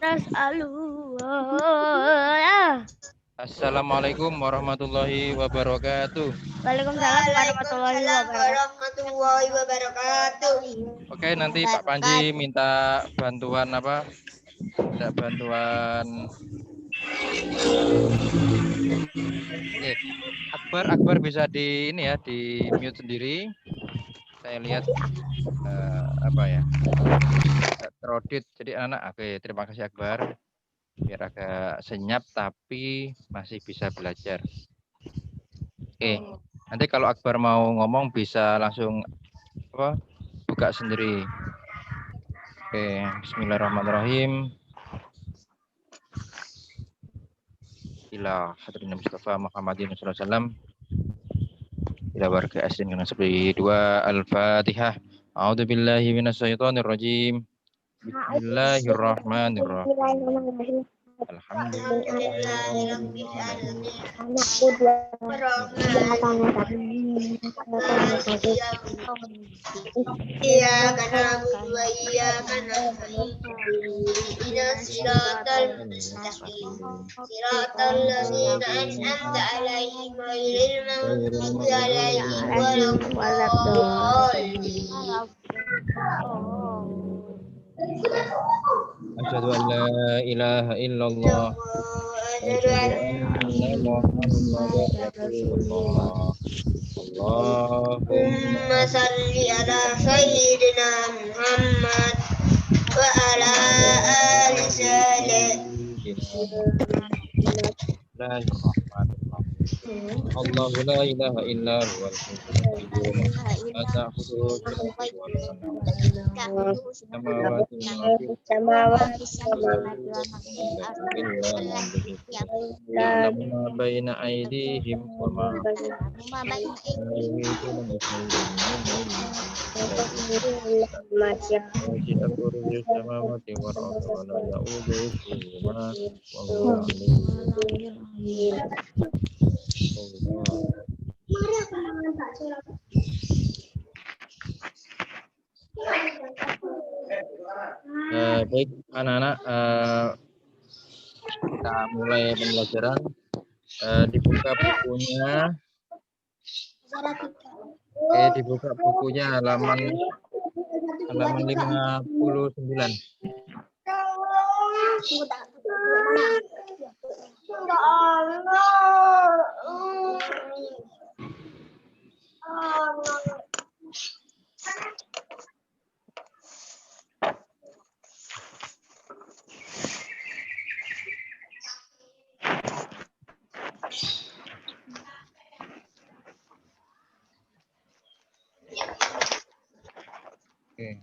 Tas'alullah. Assalamualaikum warahmatullahi wabarakatuh. Waalaikumsalam warahmatullahi wabarakatuh. Oke, nanti Pak Panji minta bantuan apa? Minta bantuan. Oke, Akbar bisa di ini ya, di mute sendiri. Saya lihat apa ya? Terodit. Jadi anak. Oke, terima kasih Akbar. Biar agak senyap tapi masih bisa belajar. Oke, nanti kalau Akbar mau ngomong bisa langsung apa? Buka sendiri. Oke, bismillahirrahmanirrahim. Ila hadirin Mustafa Muhammadin sallallahu alaihi wasallam. Ila warga asrin dengan seperti dua Al-Fatihah. A'udzubillahi minasyaitonirrajim. Bismillahirrahmanirrahim. Iya karena Abu iya karena Ina siratal mustaqim siratal ladzina an'amta alaihim ghairil maghdubi alaihim waladdallin. Asyhadu an la ilaha illallah. Asyhadu anna Muhammadar Rasulullah. Allahumma salli ala sayyidina Muhammad wa ala ali Allahu la ilaha illa huwal hayyul qayyum. La ta'khudhuhu sinatun wa la nawm. Samawati ya'lamu ma baina aydihim wa ma baik anak-anak, kita mulai pembelajaran. Dibuka bukunya. Oke, dibuka bukunya halaman 59. Oke.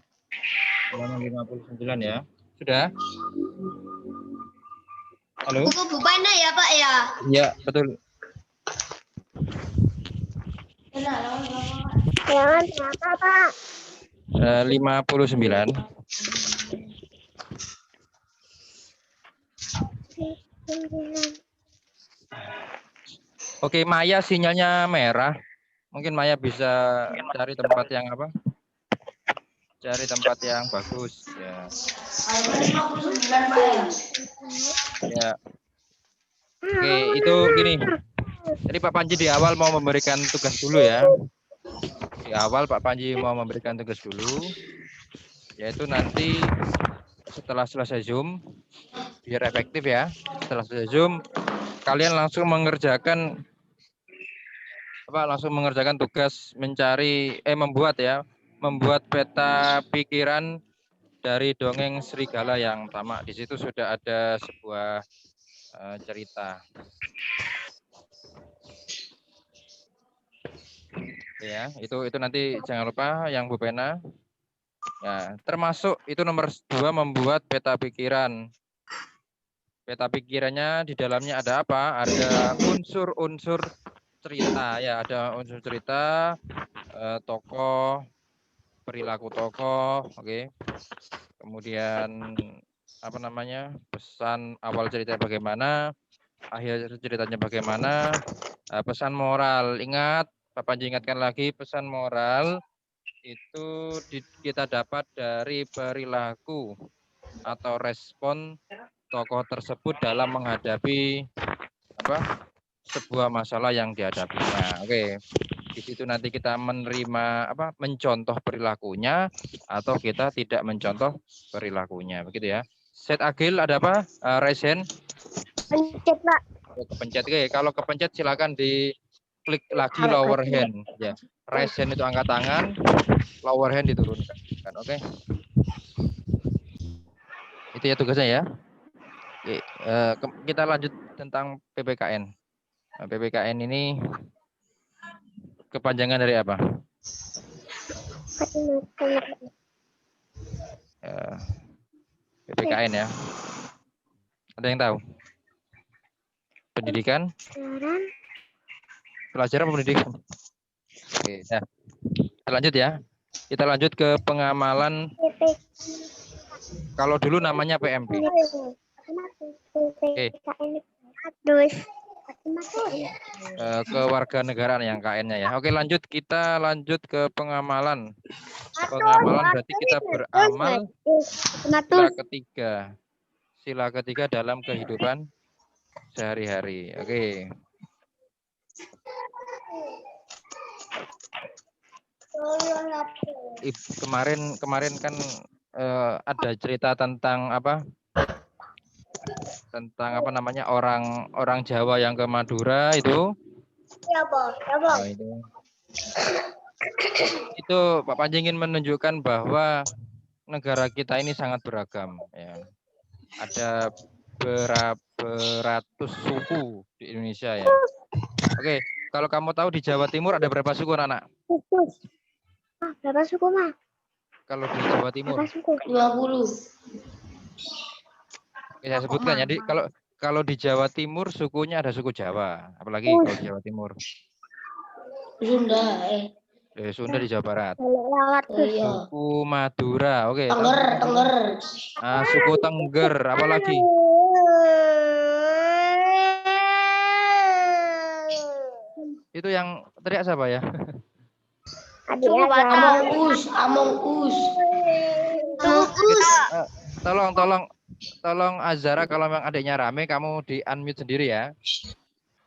Halaman 59 ya. Sudah? Halo? Buku Bupana ya Pak ya? Iya, betul. Jangan berapa Pak? 59. Oke, Maya sinyalnya merah. Mungkin Maya bisa cari tempat yang apa? Cari tempat yang bagus ya. Ya. Oke, itu gini. Jadi Pak Panji di awal mau memberikan tugas dulu ya. Di awal Pak Panji mau memberikan tugas dulu. Yaitu nanti setelah selesai Zoom, biar efektif ya. Setelah selesai Zoom, kalian langsung mengerjakan tugas membuat peta pikiran dari dongeng serigala yang tamak. Di situ sudah ada sebuah cerita. Ya, itu nanti jangan lupa yang Bu Pena. Ya, termasuk itu nomor 2 membuat peta pikiran. Peta pikirannya di dalamnya ada apa? Ada unsur-unsur cerita ya, ada unsur cerita, tokoh, perilaku tokoh, oke. Kemudian apa namanya? Pesan awal cerita bagaimana, akhir ceritanya bagaimana, pesan moral. Ingat, Pak Panji ingatkan lagi, pesan moral itu kita dapat dari perilaku. atau respon tokoh tersebut dalam menghadapi sebuah masalah yang dihadapinya. Oke. Di situ nanti kita menerima mencontoh perilakunya atau kita tidak mencontoh perilakunya, begitu ya. Set Agil ada apa? Raise hand. Pencet, Pak. Oh, kepencet. Oke, kalau kepencet silakan diklik lagi lower hand ya. Raise hand itu angkat tangan, lower hand diturunkan. Oke. Itu ya tugasnya ya. Oke, kita lanjut tentang PPKN. Nah, PPKN ini kepanjangan dari apa? PPKN ya. Ada yang tahu? Pendidikan? Pelajaran pendidikan. Oke, nah. Kita lanjut ya. Kita lanjut ke pengamalan. Kalau dulu namanya PMP. Oke. Kewarganegaraan yang KN-nya ya. Oke, lanjut. Kita lanjut ke pengamalan. Pengamalan berarti kita beramal sila ketiga dalam kehidupan sehari-hari. Oke. Kemarin kan ada cerita tentang orang Jawa yang ke Madura itu. Ya, Bos. Nah, itu Pak Panji ingin menunjukkan bahwa negara kita ini sangat beragam ya. Ada beratus suku di Indonesia ya. Oke, kalau kamu tahu di Jawa Timur ada berapa suku, anak? Berapa suku, Mas? Kalau di Jawa Timur? Berapa suku? 20. Oke, saya sebutkan. Jadi kalau di Jawa Timur sukunya ada suku Jawa, apalagi kalau di Jawa Timur. Sunda. Sunda di Jawa Barat. Iya. Suku Madura, oke. Tengger. Nah, suku Tengger, apalagi? Itu yang teriak siapa ya? Among Us. Tolong Azara, kalau memang adiknya rame kamu di unmute sendiri ya.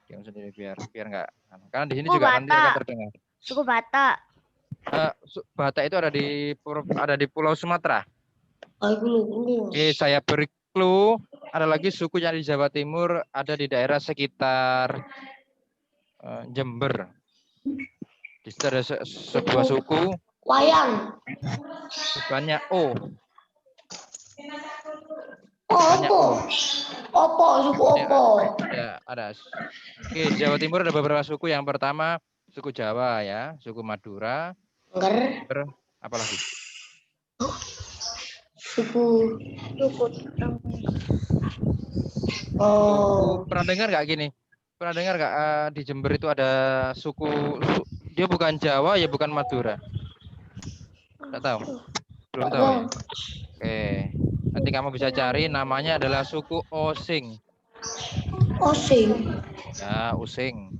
Diam sendiri biar enggak. Karena di sini juga nanti akan terdengar. Suku Batak. Batak itu ada di Pulau Sumatera. Oke, saya beri clue. Ada lagi suku yang di Jawa Timur, ada di daerah sekitar Jember. Di situ ada sebuah suku. Wayang. Bukannya O. Opo, suku Opo. Ada. Oke, di Jawa Timur ada beberapa suku. Yang pertama suku Jawa ya, suku Madura. Tengger. Apalagi? Suku. Pernah dengar nggak gini? Pernah dengar nggak di Jember itu ada suku, dia bukan Jawa ya bukan Madura? Nggak tahu? Belum tahu ya? Oke, nanti kamu bisa cari, namanya adalah suku Osing. Ya, Osing.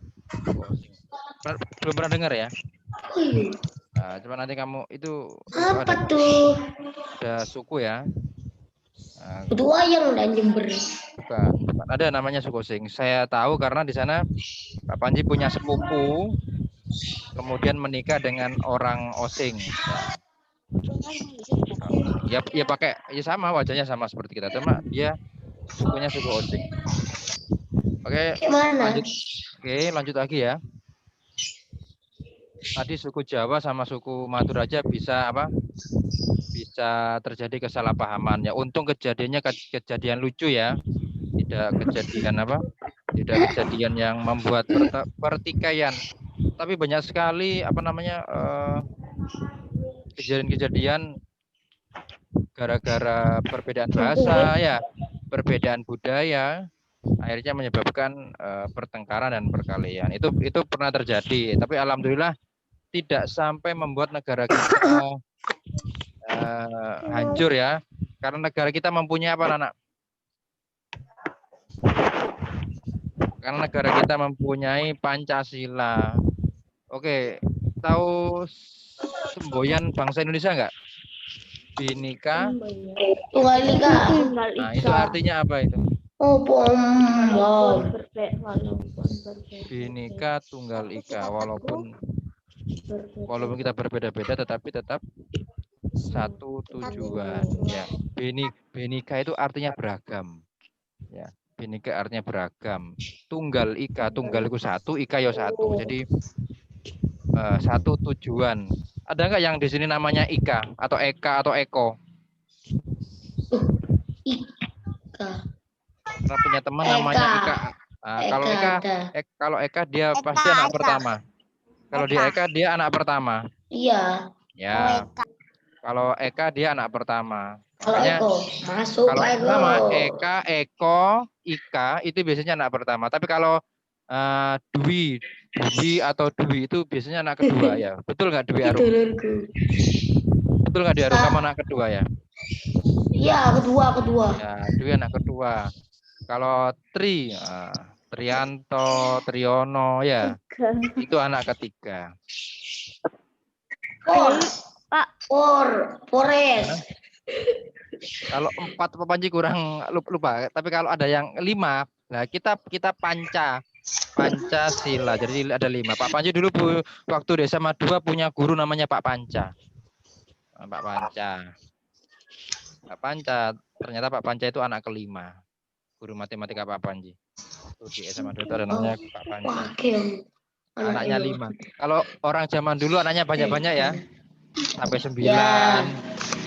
Belum pernah dengar ya? Nah, coba nanti kamu itu Apa tuh? ada suku ya. Itu wayang dan Jember. Bukan ada namanya suku Osing. Saya tahu karena di sana Pak Panji punya sepupu, kemudian menikah dengan orang Osing. Ya pakai ya sama, wajahnya sama seperti kita, cuma dia sukunya suku Osing. Oke, lanjut lagi ya. Tadi suku Jawa sama suku Madura aja bisa bisa terjadi kesalahpahaman ya. Untung kejadiannya kejadian lucu ya. Tidak kejadian yang membuat pertikaian. Tapi banyak sekali kejadian-kejadian gara-gara perbedaan bahasa ya, perbedaan budaya, akhirnya menyebabkan pertengkaran dan perkelahian. Itu pernah terjadi, tapi alhamdulillah tidak sampai membuat negara kita hancur ya. Karena negara kita mempunyai apa, anak? Karena negara kita mempunyai Pancasila. Oke, tahu semboyan bangsa Indonesia enggak? Binika. Tunggal ika. Tunggal Nah, itu artinya apa itu? Oh, pom. Binika tunggal ika. Walaupun kita berbeda-beda, tetapi tetap satu tujuan. Ya, binika itu artinya beragam. Ya, binika artinya beragam. Tunggal ika, tunggal itu satu, ika ya satu. Jadi satu tujuan. Ada nggak yang di sini namanya Ika atau Eka atau Eko? Ika. Pernah punya teman namanya Ika. Nah, kalau Eka, ada. kalau Eka dia Eka, pasti anak Eka. pertama. Kalau dia Eka dia anak pertama. Iya. Ya. Kalau Eka dia anak pertama. Kalau Makanya Eko masuk kalau Eko. nama Eka, Eko, Ika itu biasanya anak pertama. Tapi kalau Dwi, Dwi atau Dwi itu biasanya anak kedua ya. Betul nggak Dwi Arum? Dulurku. Betul nggak Dwi Arum? Kamu anak kedua ya? Iya, kedua. Ya, Dwi anak kedua. Kalau Tri, Trianto, Triono ya, itu anak ketiga. Forest. Kalau 4 Pak Panji kurang lupa. Tapi kalau ada yang 5, nah kita Pancasila. Jadi ada 5. Pak Panji dulu waktu di SMA 2 punya guru namanya Pak Panca. Pak Panca. Ternyata Pak Panca itu anak kelima. Guru matematika Pak Panji. Itu di SMA 2 itu ada namanya Pak Panca. Anaknya 5. Kalau orang zaman dulu anaknya banyak-banyak ya. Sampai 9,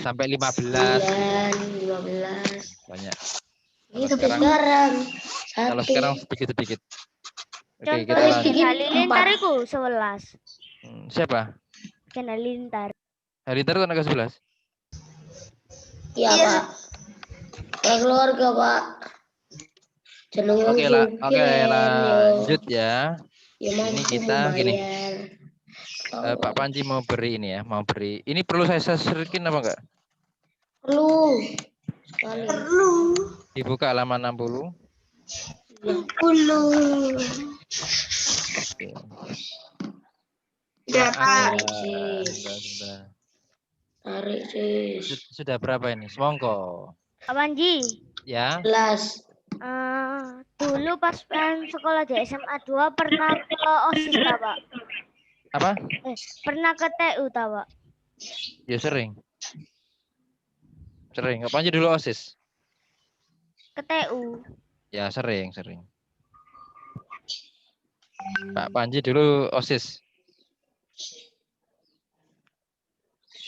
sampai 15. 15. Banyak. Ini Kalau sekarang sedikit-sedikit. Oke, kita Contoh lanjut. Halilintar itu 11. Siapa? Halilintar. Halilintar itu anak ke-11? Iya, Pak. Keluarga, Pak. Oke, lanjut ya. Ini kita gini. Pak Panji mau beri ini ya, Ini perlu saya serikin apa enggak? Perlu. Dibuka halaman 60. 60. Oke. Tarik, sis. Sudah berapa ini? Semongko. Pak Panji. Ya. 11. Dulu pas sekolah di SMA 2 pernah ke OSIS Pak. Apa? Pernah ke TU Pak. Ya sering. Apa aja dulu OSIS? Ke TU. Ya sering. Pak Panji dulu OSIS.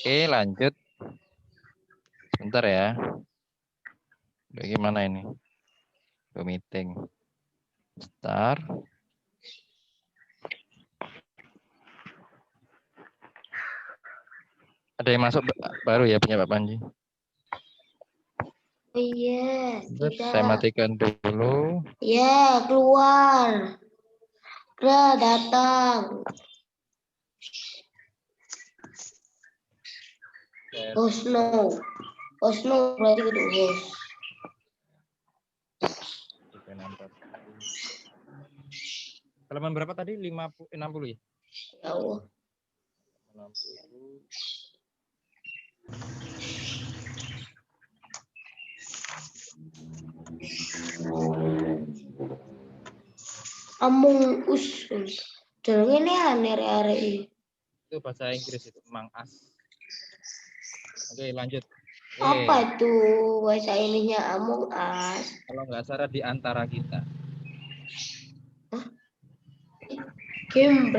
Oke, lanjut. Sebentar ya. Bagaimana ini? Meeting. Start. Ada yang masuk baru ya punya Pak Panji? Iya. Saya matikan dulu. Ya, keluar. Udah datang. Host no berarti kudu host. Halaman berapa tadi? 60 ya? Ya Allah. 60. Among Us. Jangan ini aneh-aneh. Itu bahasa Inggris itu, Mang As. Oke, lanjut. Apa itu bahasa ininya Among Us? Kalau nggak salah di antara kita. Game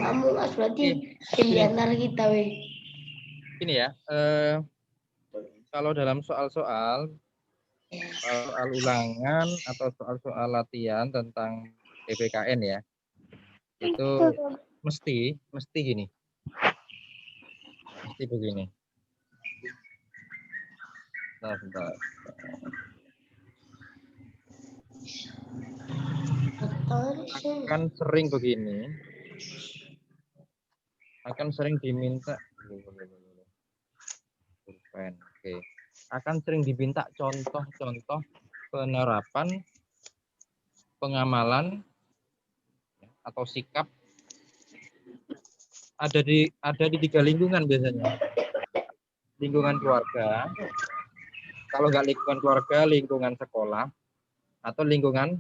Among Us berarti game di antara kita, weh. Ini ya, kalau dalam soal-soal ulangan atau soal-soal latihan tentang PPKN ya, itu mesti gini. Mesti begini. Sebentar. Akan sering begini. Akan sering diminta. Oke. Akan sering diminta contoh-contoh penerapan, pengamalan atau sikap ada di 3 lingkungan biasanya. lingkungan keluarga. Kalau nggak lingkungan keluarga, lingkungan sekolah atau lingkungan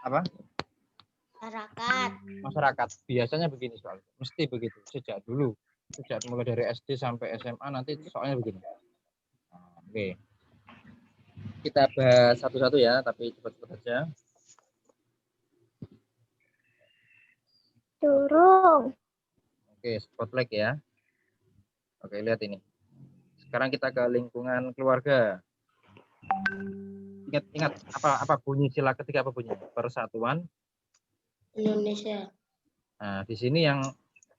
apa? Masyarakat. Masyarakat. Biasanya begini soalnya, mesti begitu sejak dulu, sejak mulai dari SD sampai SMA nanti soalnya begini. Nah, oke, kita bahas satu-satu ya, tapi cepat-cepat saja. Durung. Oke, spotlight ya. Oke, lihat ini. Sekarang kita ke lingkungan keluarga. Ingat apa bunyi sila ketiga, apa bunyinya? Persatuan Indonesia. Nah, di sini yang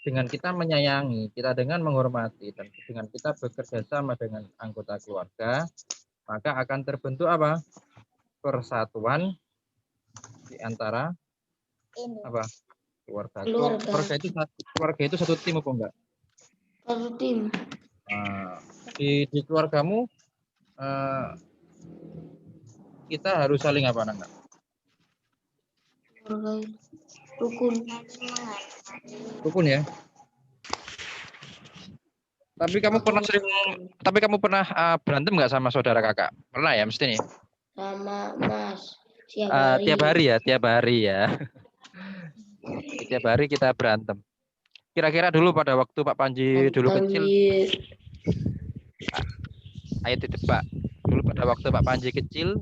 dengan kita menyayangi, kita dengan menghormati, dan dengan kita bekerja sama dengan anggota keluarga, maka akan terbentuk apa? Persatuan di antara apa? Keluarga. Keluarga itu satu tim apa enggak? Satu tim. Nah, di keluargamu kita harus saling apa enggak? Rukun. Rukun ya. Tapi kamu pernah berantem nggak sama saudara kakak? Pernah ya mesti nih. Sama Mas. Tiap Tiap hari ya. Tiap hari kita berantem. Kira-kira dulu pada waktu Pak Panji dulu kecil, ayo ditebak. Dulu pada waktu Pak Panji kecil,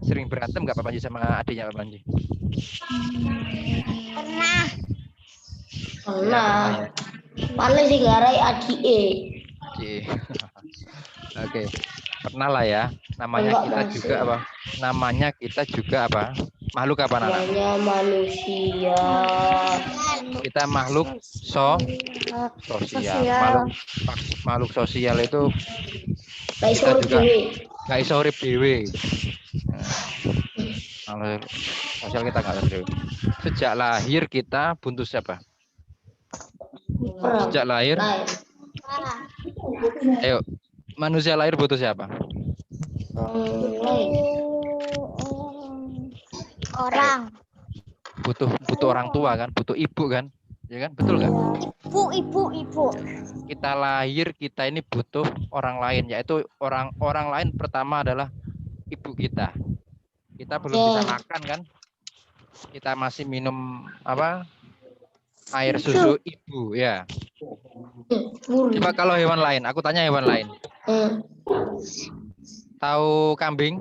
sering berantem nggak Pak Panji sama adiknya Pak Panji? Pernah. Pernah. Ya. Paling sih garai adik. Oke. Pernah lah ya. Namanya kita juga apa? Makhluk apa Nana? Namanya manusia. Kita makhluk sosial. Makhluk sosial itu kita juga nggak iso urip dhewe. Makhluk sosial kita nggak urip dhewe. Sejak lahir kita butuh siapa? Sejak lahir. Ayo, manusia lahir butuh siapa? Orang. Butuh orang tua kan, butuh ibu kan, ya kan, betul nggak? Ibu. Kita lahir, kita ini butuh orang lain, yaitu orang lain pertama adalah ibu kita. Kita belum bisa makan kan? Kita masih minum apa? Air susu ibu ya. Coba kalau hewan lain, aku tanya hewan lain. Tahu kambing?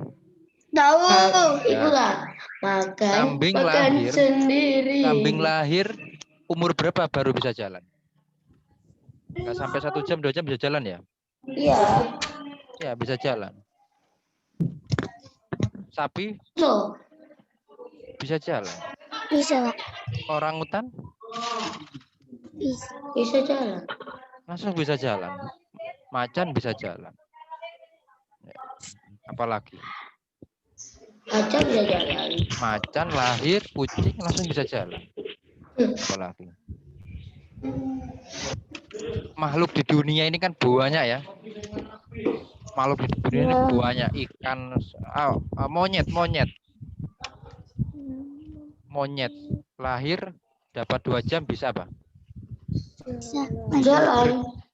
Tahu, Ya. itulah. Makan lahir sendiri. Kambing lahir umur berapa baru bisa jalan? Nggak sampai 1 jam, 2 jam bisa jalan ya? Iya. Ya, bisa jalan. Sapi? Bisa jalan. Bisa. Orangutan? Bisa jalan. Langsung bisa jalan. Macan bisa jalan. Ya. Apalagi? Macan bisa jalan. Macan lahir, kucing langsung bisa jalan. Apalagi? Makhluk di dunia ini kan banyak ya. Makhluk di dunia ini banyak. Ikan, monyet lahir dapat 2 jam bisa apa?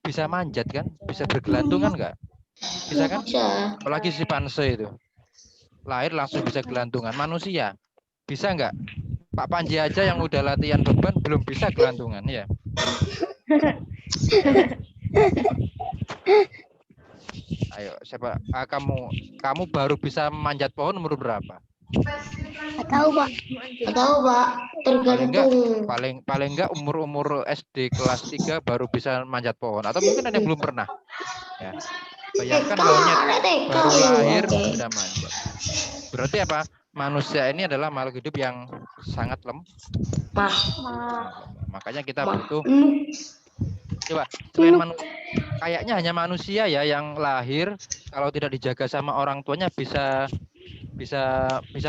Bisa manjat kan? Bisa bergelantungan nggak? Bisa kan? Bisa. Apalagi si panse itu. Lahir langsung bisa gelantungan. Manusia bisa nggak? Pak Panji aja yang udah latihan beban belum bisa gelantungan ya. Ayo, siapa? Kamu baru bisa manjat pohon umur berapa? Nggak tahu, Pak. Tergantung. Paling enggak umur SD kelas 3 baru bisa manjat pohon, atau mungkin ada yang belum pernah. Ya. Bayangkan monyet baru lahir sudah manjat. Berarti apa? Manusia ini adalah makhluk hidup yang sangat lemah. Makanya kita butuh. Coba selain kayaknya hanya manusia ya yang lahir kalau tidak dijaga sama orang tuanya bisa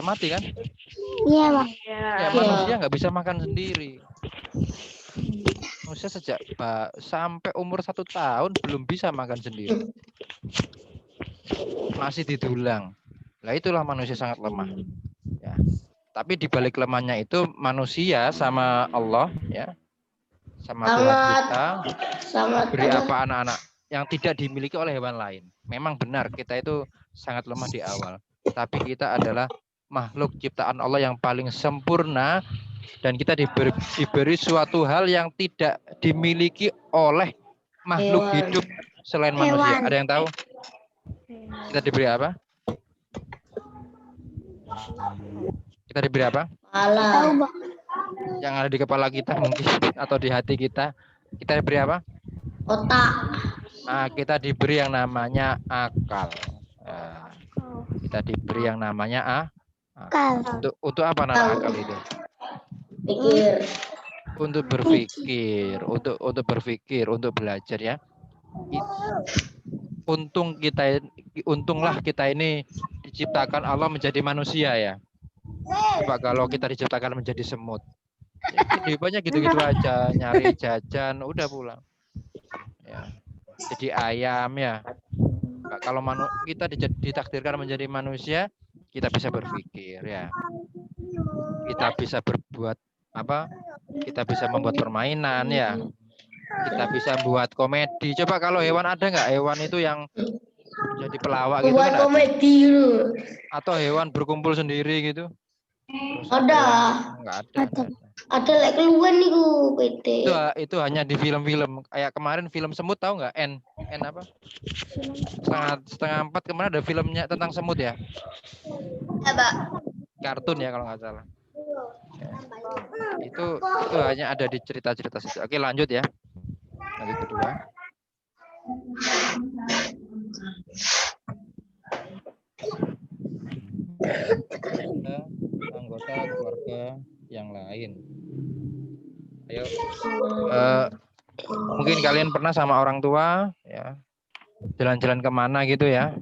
mati kan? Iya, Pak. Ya, manusia nggak bisa makan sendiri. Manusia sejak sampai umur 1 tahun belum bisa makan sendiri. Masih didulang. Nah, itulah manusia sangat lemah. Ya. Tapi di balik lemahnya itu manusia sama Allah ya. Sama Tuhan kita beri apa anak-anak yang tidak dimiliki oleh hewan lain. Memang benar kita itu sangat lemah di awal, tapi kita adalah makhluk ciptaan Allah yang paling sempurna dan kita diberi suatu hal yang tidak dimiliki oleh makhluk Hewan. hidup selain manusia. Ada yang tahu? Kita diberi apa? Kita diberi apa? Malah. Yang ada di kepala kita mungkin atau di hati kita. Kita diberi apa? Otak. Nah, kita diberi yang namanya akal. Nah, kita diberi yang namanya akal. Untuk apa nama akal itu? Pikir. Untuk berpikir, untuk berpikir, untuk belajar ya. Untunglah kita ini diciptakan Allah menjadi manusia ya. Coba kalau kita diciptakan menjadi semut, kehidupannya gitu-gitu aja, nyari jajan, udah pulang. Ya. Jadi ayam ya. Kalau kita ditakdirkan menjadi manusia, kita bisa berpikir ya. Kita bisa berbuat apa? Kita bisa membuat permainan ya. Kita bisa buat komedi. Coba kalau hewan ada nggak hewan itu yang jadi pelawak gitu Buat kan? komedi dulu. Atau hewan berkumpul sendiri gitu? Terus Ada. Nggak ada. Ada lek keluar niku PT. Itu hanya di film-film. Kayak kemarin film semut tahu nggak? N apa? Setengah 4 kemarin ada filmnya tentang semut ya? Kartun ya kalau nggak salah. Ya. Itu hanya ada di cerita-cerita saja. Oke, lanjut ya. Lanjut kedua. Anggota keluarga yang lain. Ayo. Mungkin kalian pernah sama orang tua ya. Jalan-jalan kemana gitu ya.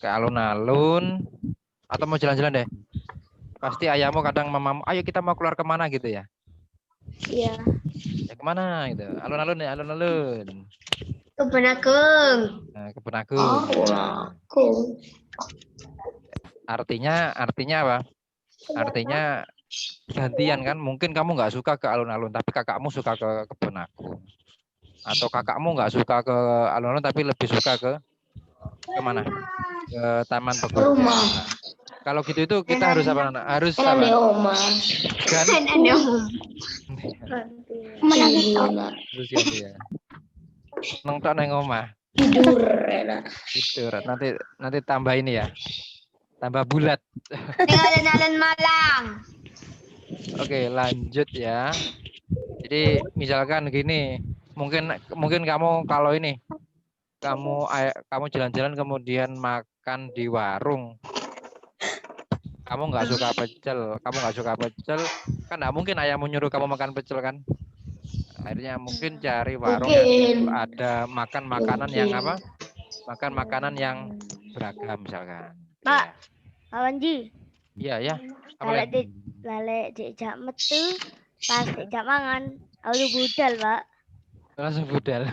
Ke alun-alun atau mau jalan-jalan deh. Pasti ayahmu kadang mamamu, ayo kita mau keluar kemana gitu ya. Iya. Ya kemana gitu. Alun-alun ya, alun-alun. Kebun Agung. Nah, Kebun Agung. Agung. Artinya apa? Artinya gantian kan. Mungkin kamu nggak suka ke alun-alun, tapi kakakmu suka ke Kebun Agung. Atau kakakmu nggak suka ke alun-alun, tapi lebih suka ke mana? Ke Taman Pekojan. Rumah. Kalau gitu itu kita harus apa? Harus Kan apa? ada oma. Kan? Terus ya. Nongkrong neng omah. Tidur enak. Tidur. Nanti tambah ini ya. Tambah bulat. Jalan-jalan Malang. Oke, lanjut ya. Jadi misalkan gini, mungkin kamu kalau ini kamu jalan-jalan kemudian makan di warung. Kamu nggak suka pecel, kan nggak mungkin ayahmu nyuruh kamu makan pecel kan? Akhirnya mungkin cari warung yang ada makan makanan yang apa? Makan makanan yang beragam misalkan. Pak, Pak Wanji. Iya ya. Lale dijak metu, pas dijak mangan, lalu budal Pak. Langsung budal.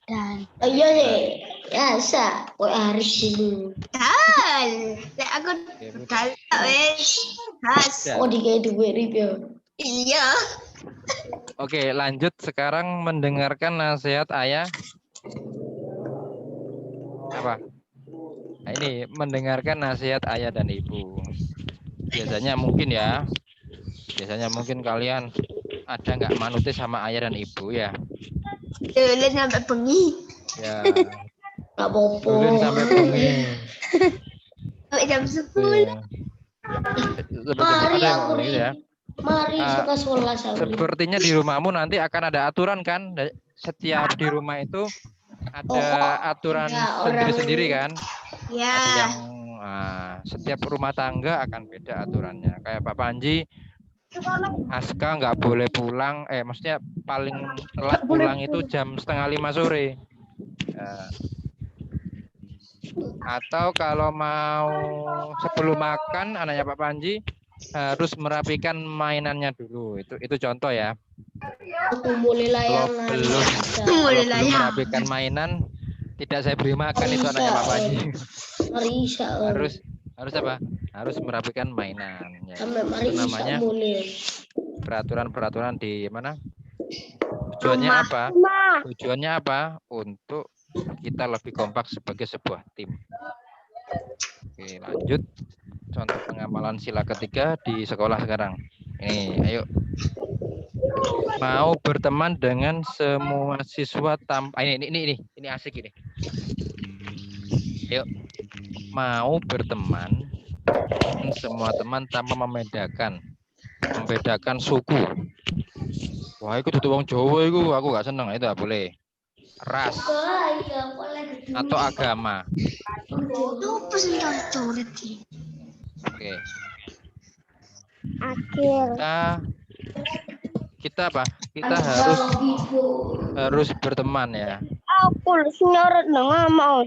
Dan iya deh, biasa. Kok hari dulu. Lek aku budal wes. Oh digawe duit ribyo. Iya. Oke, lanjut sekarang mendengarkan nasihat ayah. Apa? Nah, ini mendengarkan nasihat ayah dan ibu. Biasanya mungkin kalian ada nggak manutis sama ayah dan ibu ya? Dulu sampai bengi. Ya. Nggak popo. Dulu sampai bengi. Sampai jam 10. Mari aku ya. Mari suka sholat. Sepertinya di rumahmu nanti akan ada aturan kan? Setiap di rumah itu ada aturan sendiri-sendiri kan? Ya. Setiap rumah tangga akan beda aturannya. Kayak Pak Panji, Aska nggak boleh pulang. Maksudnya paling telat pulang itu jam 4:30 sore. Atau kalau mau sebelum makan, anaknya Pak Panji harus merapikan mainannya dulu. Itu contoh ya. Kalau belum merapikan mainan, tidak saya beri makan. Itu anaknya Pak Panji. Harus apa? Harus merapikan mainan. Ya. Itu namanya peraturan-peraturan di mana? Tujuannya Rumah. apa? Tujuannya apa? Untuk kita lebih kompak sebagai sebuah tim. Oke, lanjut. Contoh pengamalan sila ketiga di sekolah sekarang. Ini, ayo. Mau berteman dengan semua siswa tanpa ini asik ini. Ayo. Mau berteman dengan semua teman tanpa membedakan suku. Wah, itu tuh wong Jawa itu aku gak seneng, itu gak boleh. Ras atau agama. Oke. Akhir. Kita apa? Kita harus berteman ya. Aku nyorot nang mau.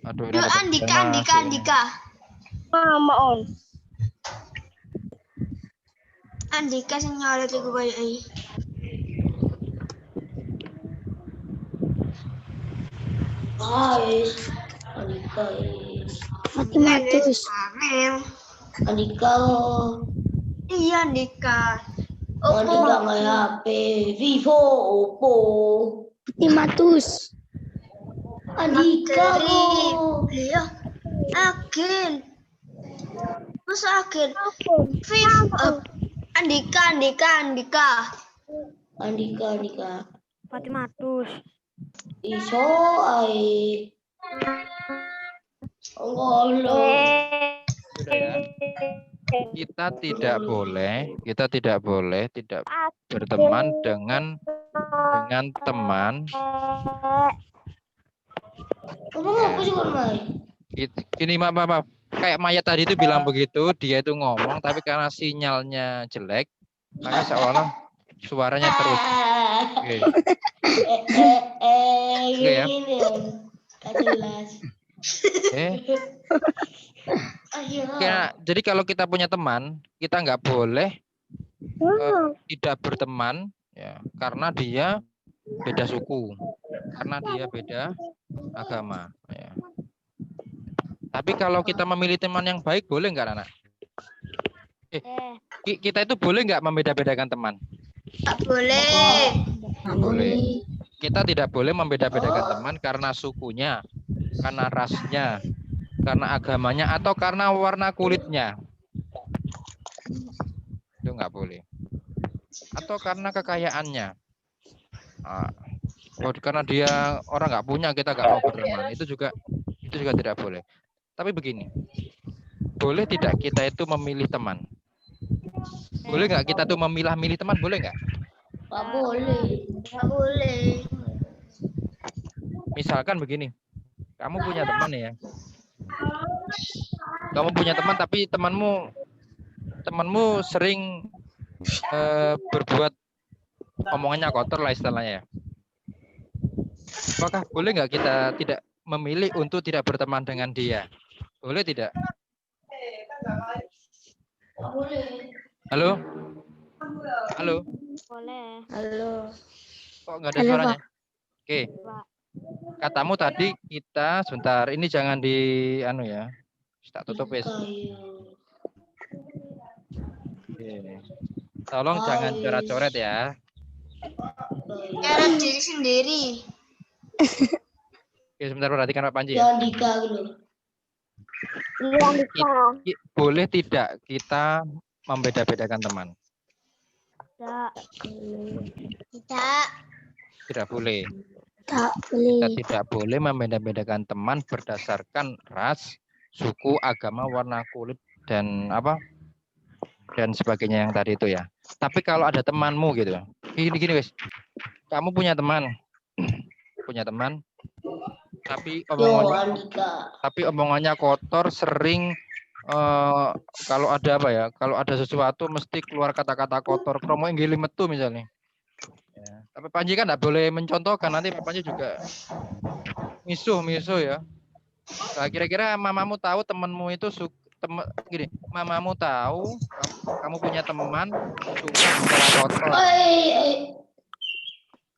Aduh, ini ada Andika. Mau. Andika sing nyorot iku koyo iki. Matematis. Andika. Iya, Andika. Andika nggak HP, Vivo, Oppo. Matematis. Andika. Iya. Agen. Terus agen. Vivo. Andika. Matematis. Iso ai. Ngolo. Sudah ya. Kita tidak boleh tidak berteman dengan teman. Ini maaf. Kayak Maya tadi itu bilang begitu, dia itu ngomong, tapi karena sinyalnya jelek, maka seolah suaranya terus. Oke. Oke ya. Oke, jadi kalau kita punya teman, kita nggak boleh tidak berteman, ya, karena dia beda suku, karena dia beda agama. Ya. Tapi kalau kita memilih teman yang baik, boleh nggak, anak? Kita itu boleh nggak membeda-bedakan teman? Tak boleh. Nggak boleh. Kita tidak boleh membeda-bedakan teman karena sukunya, karena rasnya, karena agamanya, atau karena warna kulitnya. Itu nggak boleh. Atau karena kekayaannya. Karena dia orang nggak punya, kita nggak mau berteman. Itu juga tidak boleh. Tapi begini, boleh tidak kita itu memilih teman? Boleh nggak kita tuh memilah-milih teman? Boleh nggak? Nggak boleh. Misalkan begini, kamu punya teman ya. Kamu punya teman, tapi temanmu sering berbuat omongannya kotor lah istilahnya ya. Apakah boleh nggak kita tidak memilih untuk tidak berteman dengan dia? Boleh tidak? Boleh. Halo? Boleh. Halo. Kok nggak ada suaranya? Oke. Katamu tadi kita sebentar. Ini jangan di ya. Tak tutup wis. Tolong jangan coret-coret ya. Coret diri sendiri. Oke, sebentar perhatikan Pak Panji ya. Boleh tidak kita membeda-bedakan teman? Tidak boleh. Kita tidak boleh membeda-bedakan teman berdasarkan ras, suku, agama, warna kulit, dan dan sebagainya yang tadi itu ya. Tapi kalau ada temanmu gitu, gini wis, kamu punya teman, tapi omongannya kotor, sering kalau ada kalau ada sesuatu mesti keluar kata-kata kotor, promo yang gili metu misalnya. Ya. Tapi Panji kan tidak boleh mencontohkan, nanti Panji juga misuh ya. Nah, kira-kira mamamu tahu temanmu itu gini, mamamu tahu kamu punya teman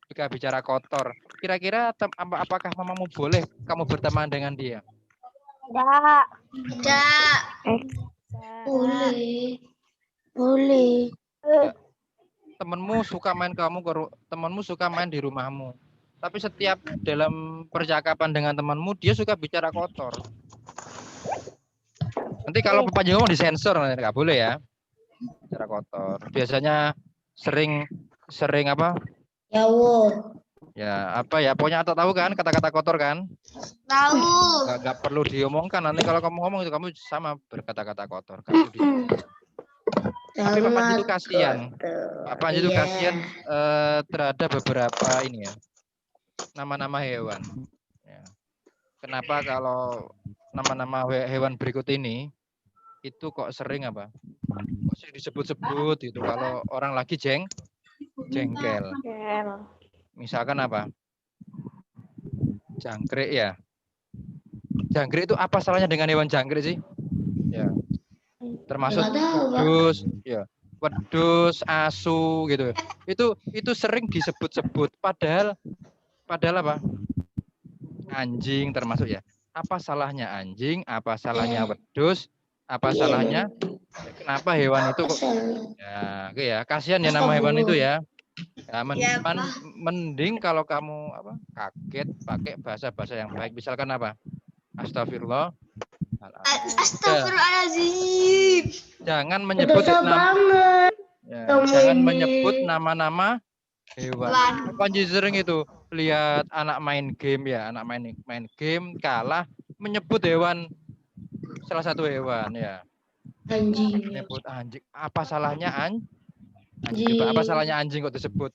suka bicara kotor. Kira-kira apakah mamamu boleh kamu berteman dengan dia? Tidak. Boleh. Boleh. Temenmu suka main temenmu suka main di rumahmu. Tapi setiap dalam percakapan dengan temanmu dia suka bicara kotor. Nanti kalau Papa ngomong disensor, nggak boleh ya. Bicara kotor. Biasanya sering apa? Yawo. Ya apa ya? Pokoknya atau tahu kan kata-kata kotor kan? Tahu. Nggak perlu diomongkan. Nanti kalau kamu ngomong itu kamu sama berkata-kata kotor. Nggak perlu Tapi Pak Panji itu kasihan. Pak Panji itu kasihan terhadap beberapa ini ya. Nama-nama hewan. Ya. Kenapa kalau nama-nama hewan berikut ini itu kok sering apa? Kok sering disebut-sebut gitu kalau orang lagi jengkel. Misalkan apa? Jangkrik ya. Jangkrik itu apa salahnya dengan hewan jangkrik sih? Ya. Termasuk wedus, ya. Wedus, asu gitu. Itu sering disebut-sebut padahal apa? Anjing termasuk ya. Apa salahnya anjing? Apa salahnya wedus? Apa salahnya? Kenapa hewan itu kok ya, oke ya, kasihan ya nama hewan itu ya. Ya, mending kalau kamu apa kaget pakai bahasa-bahasa yang baik. Misalkan apa? Astagfirullah. Astagfirullahaladzim. Jangan menyebut jangan menyebut nama-nama hewan. Panji sering itu lihat anak main game ya, anak main game kalah menyebut hewan salah satu hewan ya. Anjing. Menyebut anjing. Apa salahnya anjing? Coba apa salahnya anjing kok disebut?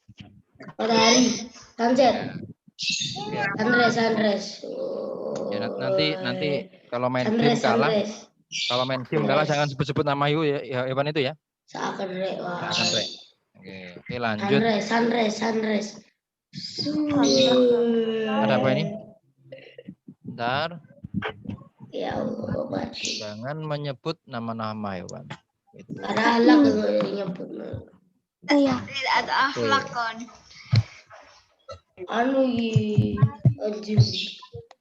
Matahari, sunset. Ya. Sunrise. Ya, nanti kalau main game kalah, kalau main game kalah jangan sebut-sebut nama hewan itu ya. Seakan rek. Oke, lanjut. Sunrise. Ada apa ini? Bentar. Ya Allah, jangan menyebut nama-nama hewan. Ada halak nyebut. Iya. Tidak ada akhlak kon. Anjing.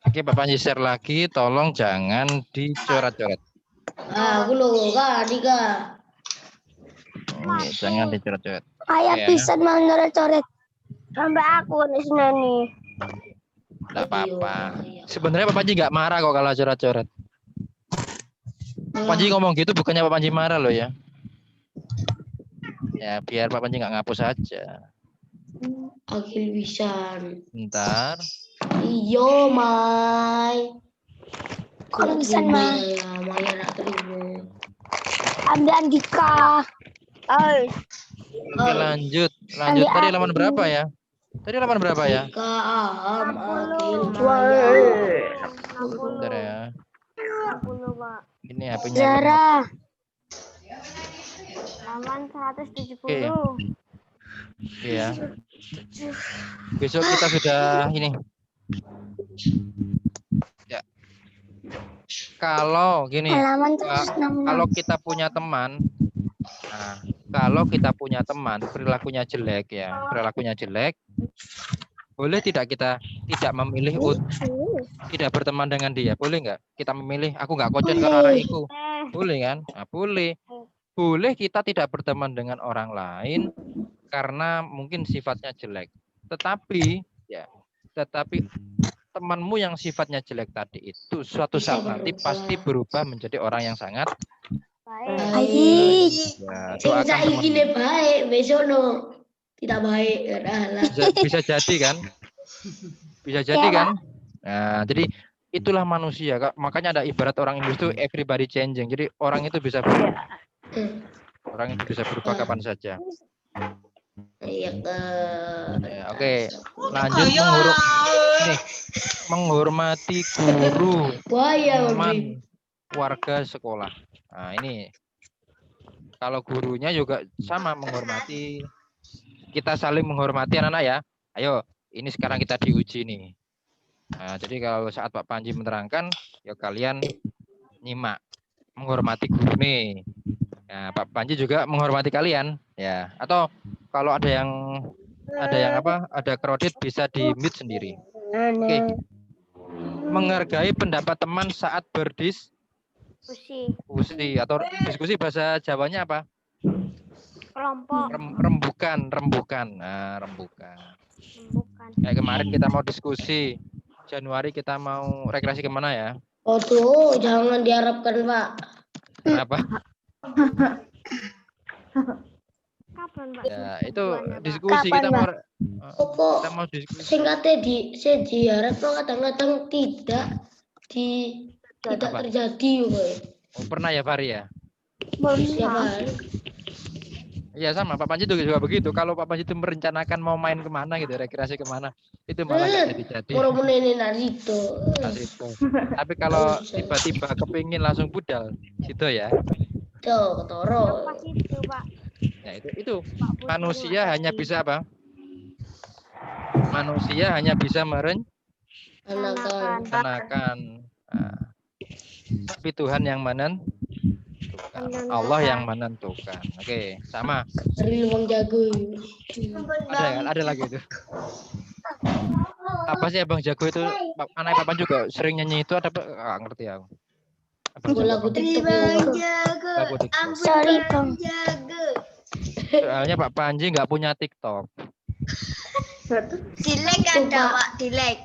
Oke, Pak Panji share lagi, tolong jangan dicoret-coret. Aku loh, Kak. Jangan dicoret-coret. Kayak bisa mencoret-coret. Sampai aku nih nih. Tidak apa-apa. Sebenarnya Pak Panji nggak marah kok kalau coret-coret. Pak Panji ngomong gitu bukannya Pak Panji marah loh ya. Ya biar Pak Panji nggak ngapus aja. Akil bisa. Bentar. Iyo, Mai. Kalau bisa Mai. Ya, Mai nak terima. Ambil Andika. Oke, lanjut. Tadi halaman berapa ya? Tadi halaman berapa ya? Bentar ya. Ini HP-nya. Zara. Halaman 170. Oke ya. Besok kita sudah ini. Ya. Kalau gini, kalau kita punya teman, kalau kita punya teman perilakunya jelek ya, boleh tidak kita tidak memilih tidak berteman dengan dia, boleh nggak? Kita memilih, aku nggak kocok karena orang itu, boleh kan? Nah, boleh kita tidak berteman dengan orang lain karena mungkin sifatnya jelek. Tetapi temanmu yang sifatnya jelek tadi itu suatu saat nanti pasti berubah menjadi orang yang sangat baik. Ya, doakan ini baik, besok tidak baik. Bisa jadi kan? Bisa jadi kan? Nah, jadi itulah manusia, Kak. Makanya ada ibarat orang Inggris itu everybody changing. Jadi orang itu bisa berubah. Orang itu bisa berubah kapan saja. Oke, lanjut menghormati guru, teman, warga sekolah. Nah, ini kalau gurunya juga sama menghormati. Kita saling menghormati anak-anak ya. Ayo, ini sekarang kita diuji nih. Nah, jadi kalau saat Pak Panji menerangkan, ya kalian nyimak, menghormati guru nih. Nah, Pak Panji juga menghormati kalian, ya. Atau kalau ada yang ada kredit bisa di mute sendiri. Oke. Menghargai pendapat teman saat berdiskusi atau diskusi bahasa Jawanya apa? Kelompok. Rembukan. Nah, rembukan. Bukan. Kayak kemarin kita mau diskusi. Januari kita mau rekreasi kemana ya? Waduh, jangan diharapkan, Pak. Kenapa? Kapan, Pak? Ya, semester itu duanya, Pak? diskusi Kapan, kita Pak? mau Kok kita mau diskusi. singkatnya saya diharap kadang-kadang tidak Apa? terjadi, woy. Oh, pernah ya Fari ya? Siapa? Iya sama, Pak Panji juga begitu. Kalau Pak Panji itu merencanakan mau main kemana gitu, rekreasi kemana, itu malah nggak jadi-jadi. Moro menene Naruto. Pas itu. Tapi kalau tiba-tiba kepingin langsung budal, gitu ya. Tuh, ketoro. Pas itu, Pak. Ya itu Pak Putu manusia nggak hanya jadi. bisa apa? Manusia hanya bisa Anakan. merencanakan. Nah, tapi Tuhan yang menentukan. Allah yang menentukan. Oke, sama. Dari luang jago. Ada kan? Ada lagi itu. Apa sih Abang Jago itu? Anak Papan juga sering nyanyi itu ada apa? Nggak ngerti aku. Abang Jago. Lagu TikTok ya. Lagu TikTok. Sorry, Bang. Soalnya Pak Panji nggak punya TikTok. Dilek ada, Pak. Dilek.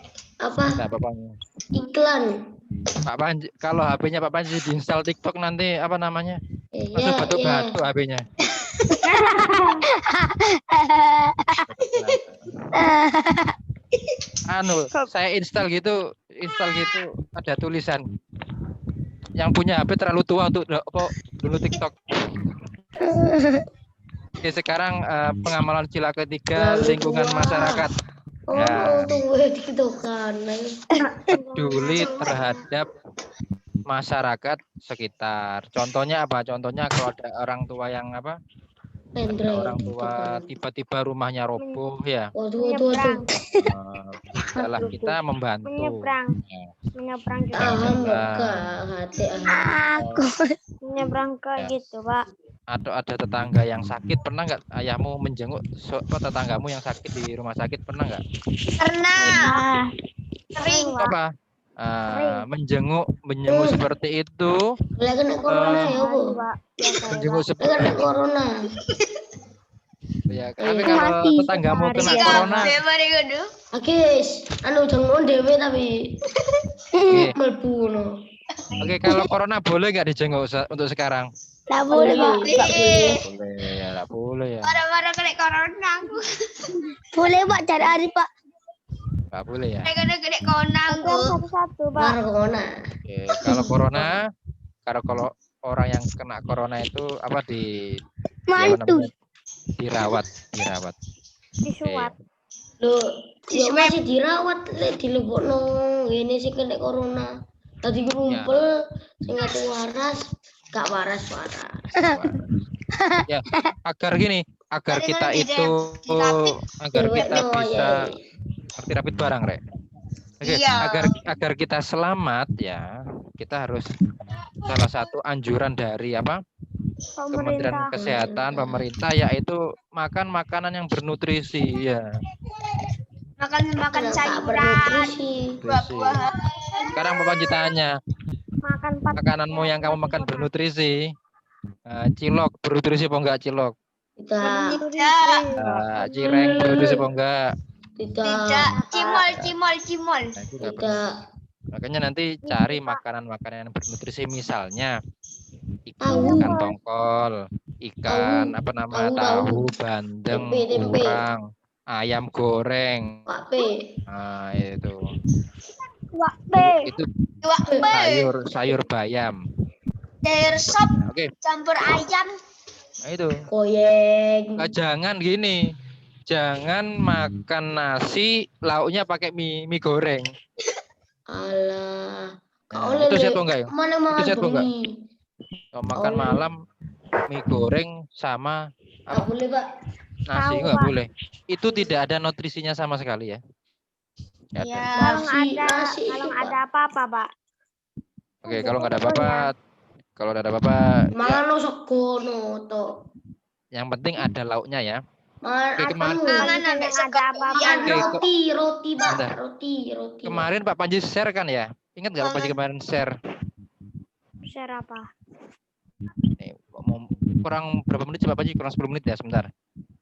Apa? Nggak Bapaknya. Iklan. Pak Panji, kalau HP-nya Pak Panji diinstal TikTok nanti apa namanya? Langsung Iya, batuk-batuk HP-nya. Saya install gitu ada tulisan yang punya HP terlalu tua untuk dulu TikTok. Oke, sekarang pengamalan sila ketiga lingkungan masyarakat. Ya. Tunggu TikTokan. Peduli terhadap masyarakat sekitar. Contohnya apa? Contohnya kalau ada orang tua yang apa? Ada orang tua tiba-tiba rumahnya roboh ya. Waduh. Setelah kita membantu. Menyeberang juga. Aku. Menyeberang ke gitu, Pak. Atau ada tetangga yang sakit, pernah nggak ayahmu menjenguk tetanggamu yang sakit di rumah sakit, pernah nggak? Pernah. Sering, Pak. Apa? Menjenguk seperti itu. Boleh kena corona ya, Bu. Menjenguk Kena seperti corona. ya. Tapi kalau tetanggamu kena corona, Akis, jenguk dewe tapi melbu no. Oke, kalau corona boleh nggak dijenguk untuk sekarang? Nggak boleh, Pak. Boleh ya, nggak boleh ya. Marah-marah kena corona aku. Boleh, Pak, cari hari, Pak. Nggak boleh ya. Kena corona aku. Satu-satu, Pak. Corona. Oke, kalau orang yang kena corona itu apa dirawat. Disuap. Loh, ya masih dirawat di Lubukno. Ini sih kena corona. Tadi ngumpul sing ati waras, gak waras. Ya, agar kita itu bisa ngerti rapid barang, Rek. Oke, agar kita selamat ya, kita harus salah satu anjuran dari apa? Kementerian Kesehatan, pemerintah, yaitu makan makanan yang bernutrisi ya. Makan sayuran, buah-buahan. Sekarang Bapak tanya, makananmu yang kamu makan bernutrisi, cilok bernutrisi apa enggak cilok? Tidak. Cireng bernutrisi apa enggak? Tidak. Cimol. Tidak. Makanya nanti cari makanan-makanan yang bernutrisi, misalnya ikan tongkol, ikan tahu, bandeng, urang, ayam goreng. Nah, itu. Itu sayur bayam. Sayur sop. Oke. Campur ayam. Nah, itu. Koyeng. Jangan gini. Jangan makan nasi lauknya pakai mie goreng. Alah. Nah, itu siapa enggak ya? Mana itu siapa enggak? Kalau makan Oleh. malam mie goreng sama Nggak boleh, Pak. nasi Tahu, enggak Pak. boleh. Itu tidak ada nutrisinya sama sekali ya. Nggak ada. Kalau nggak ada apa-apa, Pak. Oke, kalau nggak ada apa-apa, ya, Mangan sekono to. yang penting ada lauknya ya. Oke, Roti, Pak. Bentar. Roti. Kemarin Pak Panji share kan ya? Ingat nggak Pak Panji kemarin share? Share apa? Nih, kurang berapa menit coba Panji? Kurang 10 menit ya sebentar.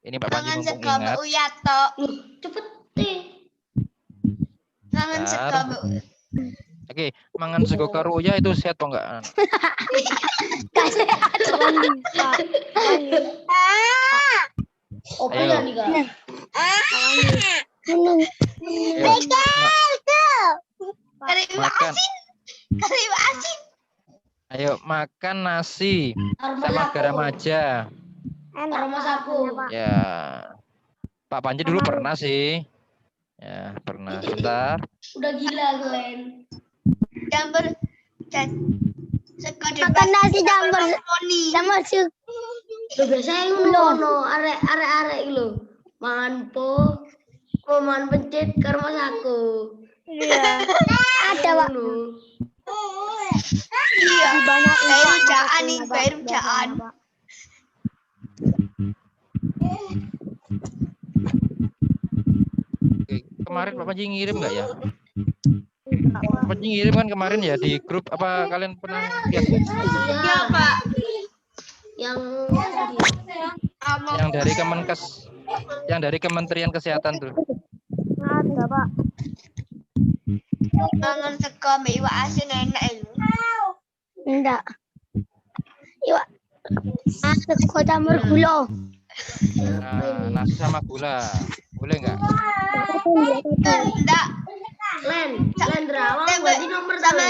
Ini Pak Panji Mangan mumpung sego ingat. Mbak Uyat tok. Cepet deh. Mangan sego Mbak. Oke, mangan sego karo uya itu sehat apa enggak? Kapan bisa? Kapan bisa? Opo Ayo. ya nih Kak? Minum. Ayo, makan. Kari asin. Ayo makan nasi sama garam aja. Enak. Aroma sapu. Pak. Ya. Pak Panji dulu pernah sih. Ya, pernah. Sebentar. Udah gila Glenn. Campur sego Makan nasi campur sama sup. Lo biasanya ngono arek-arek lho. Mangan po, mangan pencit karo masaku. Iya. Ada Pak. Iya. Banyak Baru jaan nih, baru jaan. Oke, kemarin Pak Panji ngirim enggak ya? Pak Panji ngirim kan kemarin ya di grup apa kalian pernah lihat? Iya, Pak. Yang dari Kemenkes, yang dari Kementerian Kesehatan tuh. Ada Pak. Mangan sego mbek iwak asin enak lho. Enggak. Iwak. Sego campur gula. Nah, nasi sama gula. Boleh enggak? Enggak. Len Rawang berarti nomor sama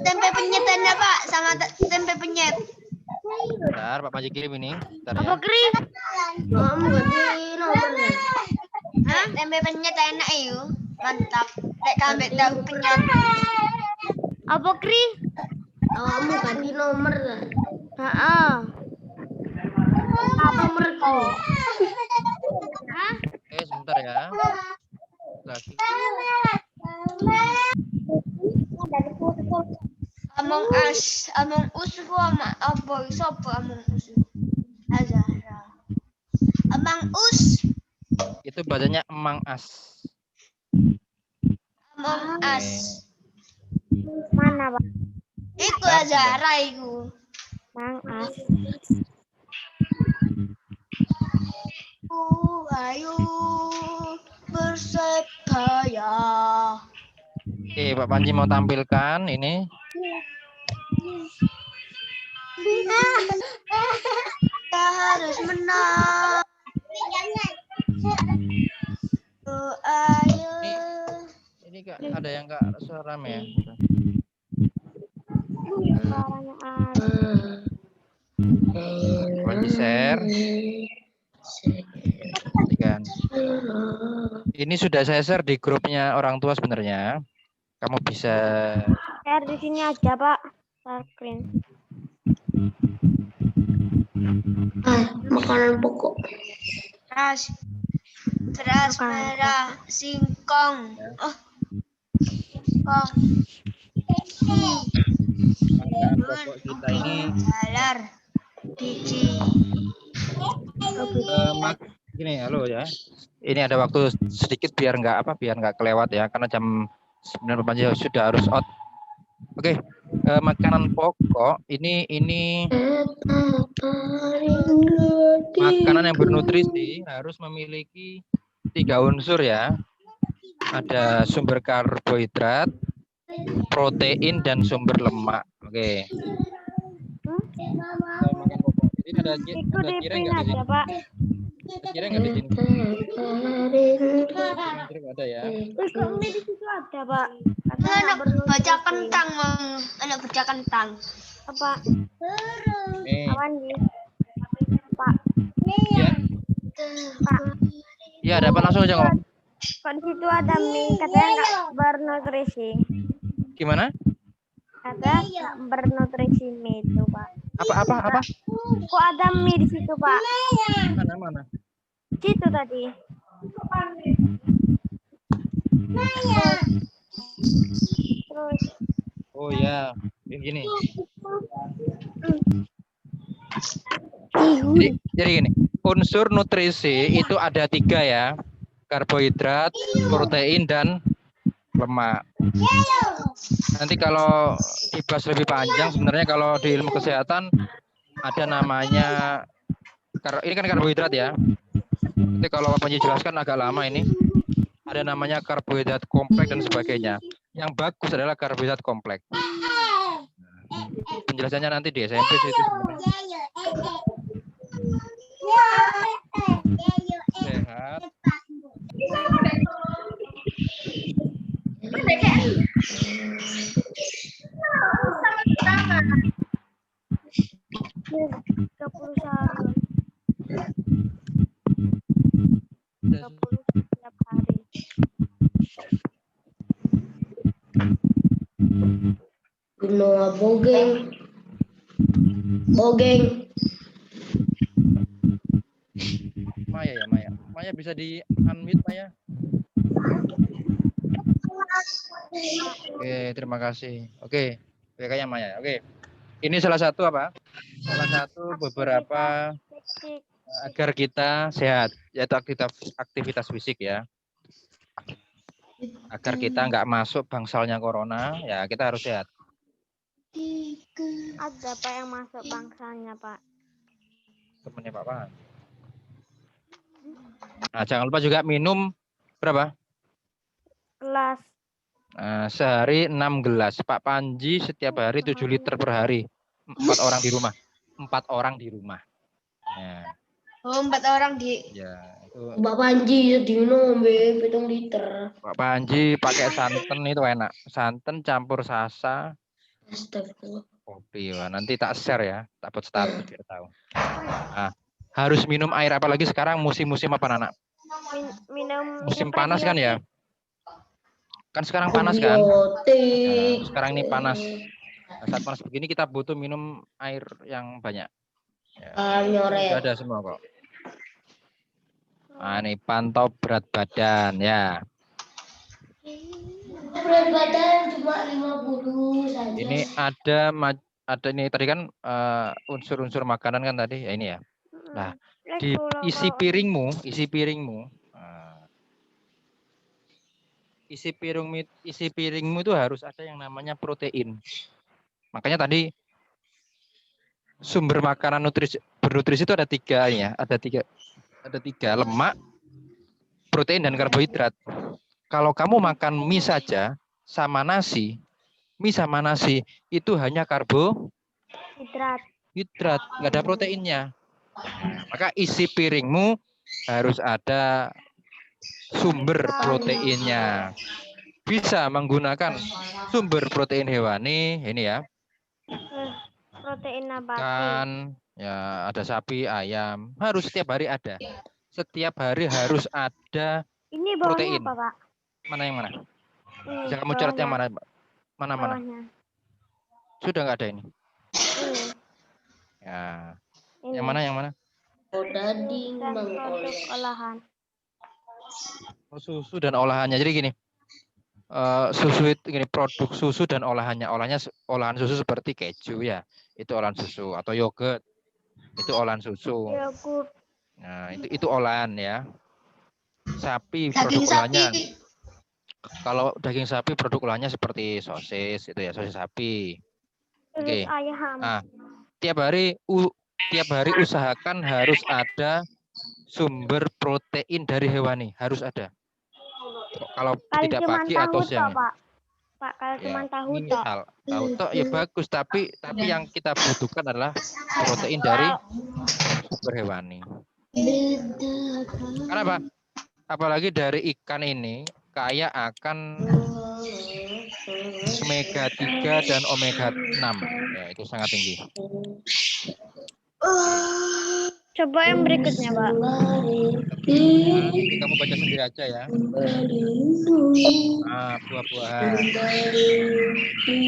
tempe penyet enak, Pak. Sama tempe penyet. Bentar, Pak Panji kirim ini. Bentar ya. Apa krim? Kamu berarti nomor Len. Hah? Tempe penyet enak yuk. Mantap. Lek kambek tahu penyet. Apa krim? Kamu ganti nomor lah. Heeh. Apa nomorku? Oke, sebentar ya. Lagi. Among Us ku apa sapa Among Us? Azara. Among Us. Itu bacanya Emang As. Among Us. Mana Pak? Iku Azara iku. Mang As. Ayo bersebaya. Oke, Pak Panji mau tampilkan ini. Kita harus menang. Ayo. Ini Kak, ada yang Kak suara ya. Suaranya ada. Pak Panji share. Perhatikan. Ini sudah saya share di grupnya orang tua sebenarnya. Kamu bisa Share di sini aja Pak. Share screen. Makanan pokok. Beras merah, singkong. Oh. Singkong. makanan pokok kita ini Jalar. Biji. gini, halo ya. Ini ada waktu sedikit biar nggak kelewat ya, karena jam 9 Panji sudah harus out. Oke, makanan pokok ini makanan yang bernutrisi harus memiliki 3 unsur ya. Ada sumber karbohidrat, protein dan sumber lemak. Oke. Makan pokok. Ini ada Itu di cireng print nggak di aja sini? Pak. Cireng nggak di sini? Cireng ada ya. Terus kok di situ ada Pak. Anak baca kentang, Mang. Anak baca kentang. Apa? Nih, Awan nih. Pak. ya. Pak. Ya, ada apa langsung aja ngomong. Kok di situ ada mie katanya nggak bernutrisi. Gimana? Katanya nggak bernutrisi mie itu Pak. Apa? Kok ada mie di situ Pak? Mana? Di situ tadi. Terus Oh ya, begini. Jadi gini, unsur nutrisi itu ada 3 ya, karbohidrat, protein dan lemak. Nanti kalau dibahas lebih panjang, sebenarnya kalau di ilmu kesehatan ada namanya, ini kan karbohidrat ya. Nanti kalau Bapak jelaskan agak lama ini. Ada namanya karbohidrat kompleks dan sebagainya. Yang bagus adalah karbohidrat kompleks. Penjelasannya nanti di SMP sih itu sebenarnya. Sehat. Tiga puluh sehari. 30 setiap hari. Gunung Bogeng. Bogeng. Maya ya, Maya. Maya bisa di unmute, Maya. Oke, terima kasih. Oke, kayaknya Maya. Oke. Ini salah satu apa? Salah satu beberapa Fisik. agar kita sehat, yaitu aktivitas fisik ya. Agar kita nggak masuk bangsalnya corona, ya kita harus sehat. Ada Pak yang masuk bangsanya Pak. Temennya Papa. Nah, jangan lupa juga minum berapa? Kelas. Nah, sehari 6 gelas. Pak Panji setiap hari 7 liter per hari. 4 orang di rumah. 4 orang di rumah. Ya. Oh, 4 orang di. Ya, itu. Mbak Panji diminum 7 liter. Pak Panji pakai santan itu enak. Santan campur sasa. Astagfirullah. Kopi. Wah, nanti tak share ya. Tak buat status biar tahu. Nah, harus minum air apalagi sekarang musim-musim apa anak? Minum Musim panas kan ya? Kan sekarang panas kan? Probiotik. Nah, sekarang ini panas. Nah, saat panas begini kita butuh minum air yang banyak. Ya. Nyoret. Sudah ada semua kok. Nah, ini pantau berat badan ya. Berat badan cuma 50 saja. Ini ada ini tadi kan unsur-unsur makanan kan tadi ya ini ya. Nah, di isi piringmu, isi piringmu itu harus ada yang namanya protein. Makanya tadi sumber makanan bernutrisi itu ada 3 ya, ada tiga lemak, protein dan karbohidrat. Kalau kamu makan mie saja sama nasi, mie sama nasi itu hanya karbohidrat, nggak ada proteinnya. Nah, maka isi piringmu harus ada sumber proteinnya. Bisa menggunakan sumber protein hewani ini ya. Protein nabati. Ikan, ya ada sapi, ayam, harus setiap hari ada. Setiap hari harus ada Ini protein. bawahnya apa, Pak? Mana yang mana? Ini, Bisa kamu coret yang mana? Mana? Bawahnya. Sudah nggak ada ini. Ini. Ya. Ini. Yang mana? Daging produk olahan. Susu dan olahannya. Jadi gini. Susu itu gini, produk susu dan olahannya. Olahan susu seperti keju ya. Itu olahan susu atau yogurt. Itu olahan susu. Yogurt. Nah, itu olahan ya. Sapi produk olahannya. Kalau daging sapi produk olahannya seperti sosis itu ya, sosis sapi. Oke. Ayam. Nah, tiap hari usahakan harus ada sumber protein dari hewani, harus ada. Kalau tidak pagi atau siang. Pak, kalau ya, cuma tahu tok ya bagus, tapi yang kita butuhkan adalah protein dari sumber hewani. Kenapa? Apalagi dari ikan ini kaya akan omega 3 dan omega 6. Ya, itu sangat tinggi. Coba yang berikutnya, Pak. Nanti kamu baca sendiri aja ya. Buah-buahan.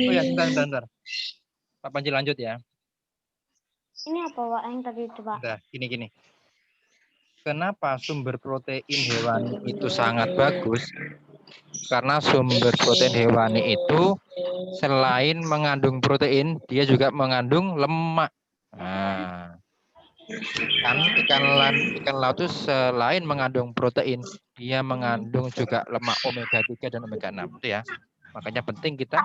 Oh ya, sebentar. Pak Panji lanjut ya. Ini apa, Pak, yang tadi itu, Pak? Udah, gini. Kenapa sumber protein hewani itu sangat bagus? Karena sumber protein hewani itu selain mengandung protein, dia juga mengandung lemak. Nah, ikan laut itu selain mengandung protein, dia mengandung juga lemak omega 3 dan omega 6 itu ya. Makanya penting kita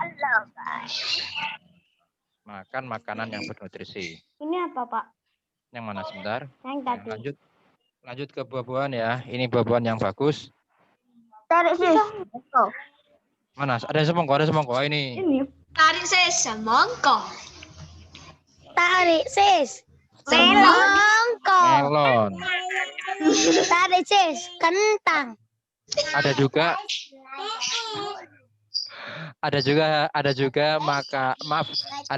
makan makanan yang bernutrisi. Ini apa, Pak? Yang mana sebentar? Yang Nah, tadi. lanjut ke buah-buahan ya. Ini buah-buahan yang bagus. Tarik sih. Mana? Ada semongko ini. Tarik saya semangka. Tarik sis. Melongko. Melon. Tarik sis. Kentang. Ada juga ada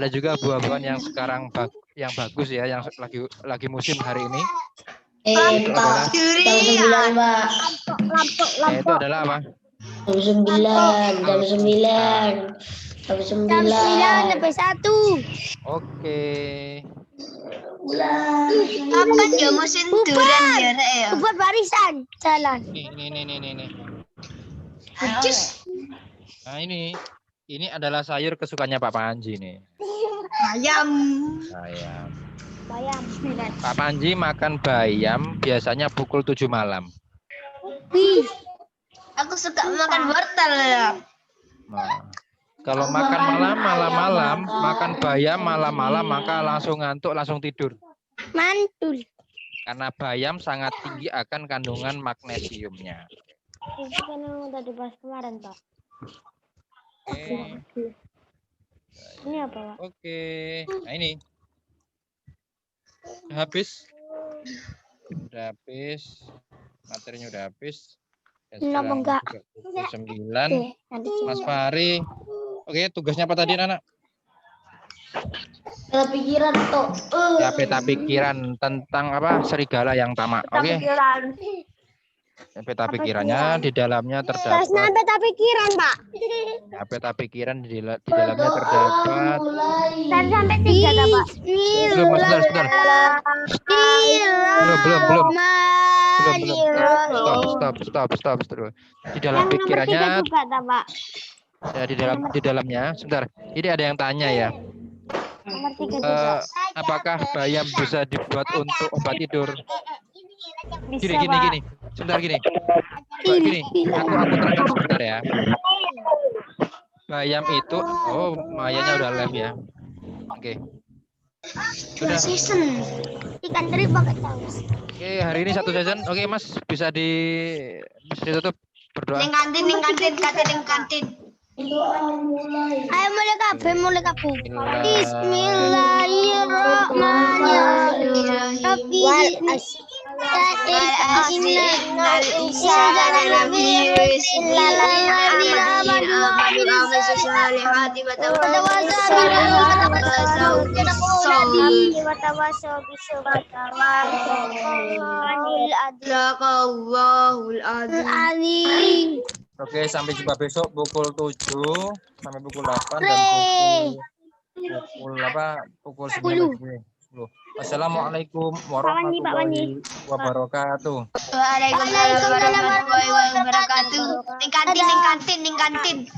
juga buah-buahan yang sekarang yang bagus ya, yang lagi musim hari ini. Pak. Jam 9, Pak. Itu adalah apa? Jam 9. Jam 9. Jam 9. Jam 9 sampai 1. Oke. Kapan ya musim durian ya, Rek, ya? Buat barisan jalan. Ini. Cus. Nah, ini adalah sayur kesukaannya Pak Panji nih. Ayam. Bayam. Bayam. Pak Panji makan bayam biasanya pukul 7 malam. Wih. Aku suka makan wortel ya. Nah, kalau makan malam-malam, makan bayam malam-malam, maka langsung ngantuk, langsung tidur. Mantul. Karena bayam sangat tinggi akan kandungan magnesiumnya. Itu kan yang udah dibahas kemarin, Pak. Oke. Ini apa, Pak? Oke. Nah ini. Udah habis. Materinya udah habis. Kenapa enggak? 9. Mas Fahri. Oke, tugasnya apa tadi, anak? Peta pikiran tuh. Ya, peta pikiran tentang apa? Serigala yang tamak. Oke. Peta pikirannya di dalamnya terdapat. Peta pikiran, Pak. Ya, peta pikiran di dalamnya terdapat. Dan sampai 3, Pak. Belum, Mas, sebentar. Belum. Stop. Di dalam pikirannya. Juga, Pak. Ya, di dalamnya. Sebentar. Ini ada yang tanya ya. Nomor 3 juga. Apakah bayam bisa dibuat untuk obat tidur? Bisa, Gini. Sebentar gini. Gini. Aku terangkan sebentar ya. Bayam itu, Mayanya udah live ya. Oke. Sudah. Ikan teri pakai saus. Oke, hari ini 1 season. Oke, Mas, bisa ditutup berdoa. Ning kantin. Ayo mulai kabeh. Bismillahirrahmanirrahim. Oke, sampai jumpa besok pukul 7 sampai pukul 8 dan pukul 9. Assalamualaikum warahmatullahi wabarakatuh. Waalaikumsalam warahmatullahi wabarakatuh. Ning kantin.